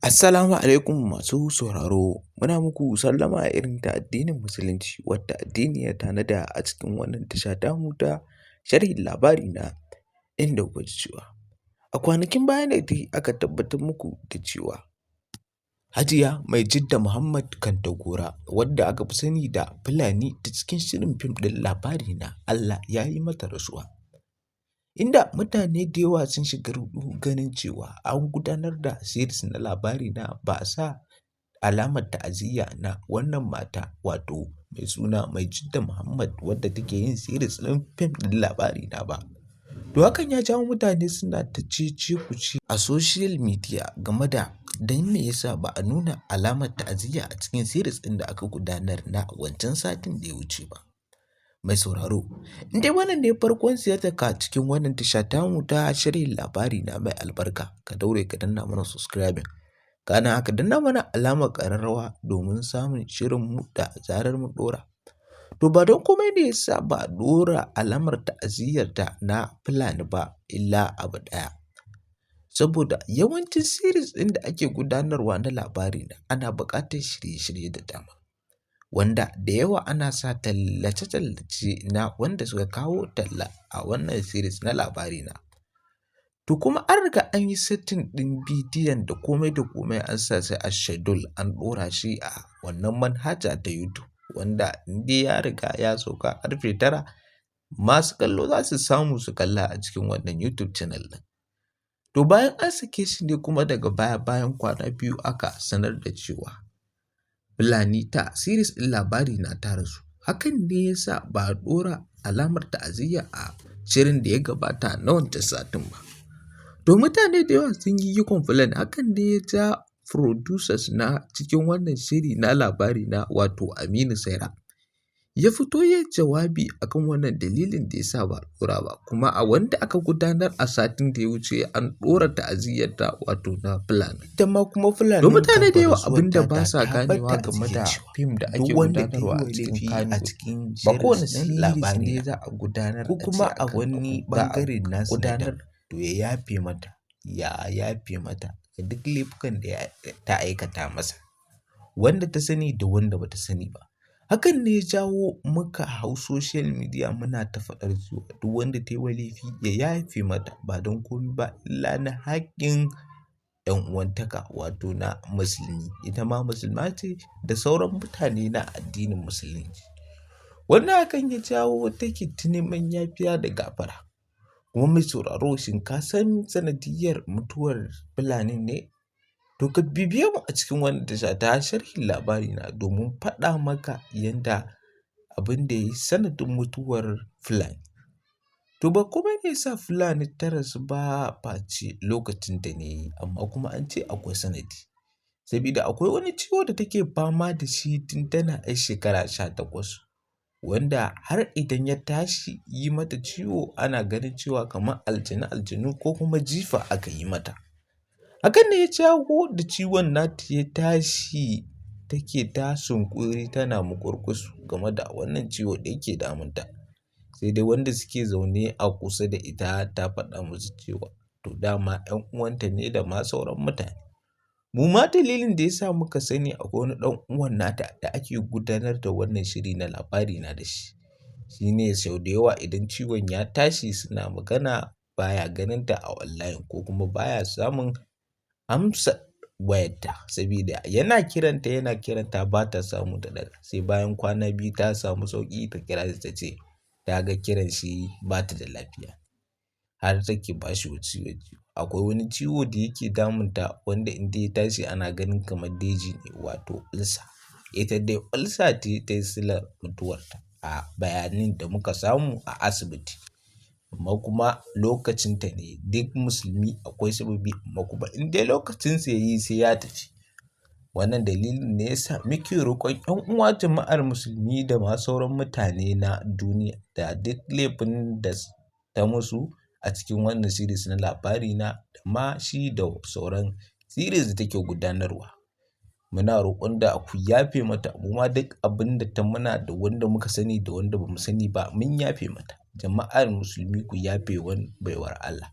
Assalamu alaikum masu sauraro, muna muku sallama irin ta addinin Musulunci wadda addini ya tanada a cikin wannan tasha tamu ta sharhin labari na inda kuka ji cewa a kwanakin baya ne dai aka tabbatar muku da cewa Hajiya Maijidda Muhammad Kantagora wadda aka fi sani da Fulani ta cikin shirin fim ɗin labari na Allah ya yi mata rasuwa. Inda mutane da yawa sun shiga ruɗu ganin cewa an gudanar da series na labari na ba a sa alamar ta'aziyya na wannan mata wato mai suna Maijidda Muhammad wadda take yin series ɗin fim ɗin labari na ba. To hakan ya jawo mutane suna ta cece-kuce a social media game da don me yasa ba a nuna alamar ta'aziyya a cikin series ɗin da aka gudanar na wancan satin da ya wuce ba. Mai sauraro, in dai wannan ne farkon ziyartarka cikin wannan tasha tamu ta sharhin labari na mai albarka, ka daure ka danna mana subscribing. Kana ka danna mana alamar ƙararrawa domin samun shirinmu da zarar mun ɗora. To ba don komai ne yasa ba a ɗora alamar ta'aziyyarta na Fulani ba illa abu ɗaya. Saboda yawancin series ɗin da ake gudanarwa na labari na ana buƙatar shirye-shirye da dama. Wanda da yawa ana sa tallace-tallace na wanda suka kawo talla a wannan series na labari na. To kuma an riga an yi setting ɗin bidiyon da komai da komai an sa sai a schedule an ɗora shi a wannan manhaja ta YouTube wanda in dai ya riga ya sauka ƙarfe 9 masu kallo za su samu su kalla a cikin wannan YouTube channel ɗin. To bayan an sake shi ne kuma daga baya bayan kwana biyu aka sanar da cewa Fulani ta series ɗin labari na ta rasu. Hakan ne ya sa ba a ɗora alamar ta'aziyya a shirin da ya gabata na wancan satin ba. To mutane da yawa sun yi complain hakan ne ya ja producers na cikin wannan shiri na labari na wato Aminu Saira. Ya fito ya jawabi akan wannan dalilin da ya sa ba a ɗora ba. Kuma a wanda aka gudanar a satin da ya wuce an ɗora ta'aziyyarta wato na Fulani. Ita ma kuma Fulani. To mutane da yawa abin da ba sa ganewa game da fim da ake gudanarwa a cikin Kano. Ba kowane labari ne za a gudanar ko kuma a wani ɓangare nasu gudanar to ya yafe mata. Ya yafe mata da duk laifukan da ta aikata masa. Wanda ta sani da wanda bata sani ba. Hakan ne ya jawo muka hau social media muna ta faɗar cewa duk wanda ta yi wa laifi ya yafe mata ba don komai ba illa na haƙƙin ‘yan uwantaka wato na musulmi. Ita ma musulma ce da sauran mutane na addinin musulunci. Wannan hakan ya jawo take ta neman yafiya da gafara. Kuma mai sauraro shin ka san sanadiyyar mutuwar Fulani ne? To ka bibiye mu a cikin wannan tasha ta sharhin labari na domin faɗa maka yanda abin da ya yi sanadin mutuwar Fulani. To ba komai ne yasa Fulani ta rasu ba face lokacin ta ne amma kuma an ce akwai sanadi. Sabida akwai wani ciwo da take fama da shi tun tana 'yar shekara 18 wanda har idan ya tashi yi mata ciwo ana ganin cewa kamar aljanu ko kuma jifa aka yi mata. Hakan ne ya jawo da ciwon nata ya tashi take ta sunƙuri tana muƙurƙus game da wannan ciwo da yake damunta. Sai dai wanda suke zaune a kusa da ita ta faɗa musu cewa to dama 'yan uwanta ne da ma sauran mutane. Mu ma dalilin da ya sa muka sani akwai wani ɗan uwan nata da ake gudanar da wannan shiri na labari na da shi. Shi ne sau da yawa idan ciwon ya tashi suna magana baya ganin ta a online ko kuma baya samun amsa wayarta sabida yana kiranta ba ta samu ta ɗaga. Sai bayan kwana biyu ta samu sauƙi ta kira shi ta ce ta ga kiran shi ba ta da lafiya. Har take ba shi ciwo. Akwai wani ciwo da yake damunta wanda in dai ya tashi ana ganin kamar daji ne wato ulcer. Ita dai ulcer ce ta yi silar mutuwarta a bayanin da muka samu a asibiti. Amma kuma lokacinta ne duk musulmi akwai sababi amma kuma in dai lokacinsa ya yi sai ya tafi. Wannan dalilin ne ya sa muke roƙon 'yan uwa jama'ar musulmi da ma sauran mutane na duniya da duk laifin da ta musu a cikin wannan series na labari na da ma shi da sauran series da take gudanarwa. Muna roƙon da ku yafe mata mu ma duk abin da ta mana da wanda muka sani da wanda bamu sani ba mun yafe mata. Jama'ar musulmi ku yafe wa baiwar Allah.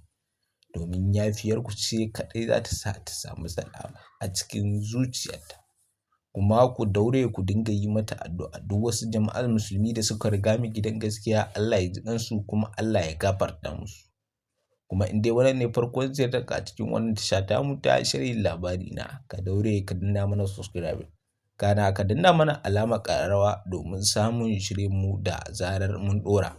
domin yafiyarku ce kaɗai za ta sa ta samu salama a cikin zuciyarta. Kuma ku daure ku dinga yi mata addu'a. Duk wasu jama'ar musulmi da suka riga mu gidan gaskiya Allah ya ji ƙansu kuma Allah ya gafarta musu. Kuma in dai wannan ne farkon ziyartarka a cikin wannan tasha tamu ta sharhin labari na, ka daure ka danna mana subscribe. Kana ka danna mana alamar ƙararrawa domin samun shirinmu da zarar mun ɗora.